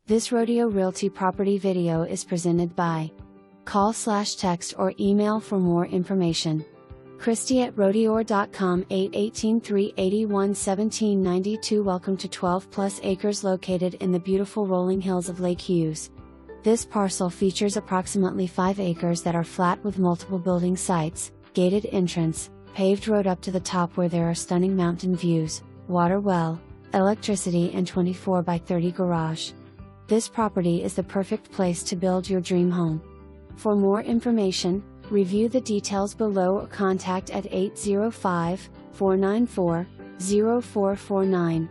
This Rodeo Realty property video is presented by call/text or email for more information. Kristy at rodeor.com 818-381-1792. Welcome to 12 plus acres located in the beautiful rolling hills of Lake Hughes. This parcel features approximately 5 acres that are flat with multiple building sites, gated entrance, paved road up to the top where there are stunning mountain views, water well, electricity and 24 by 30 garage. This property is the perfect place to build your dream home. For more information, review the details below or contact at 805-494-0449.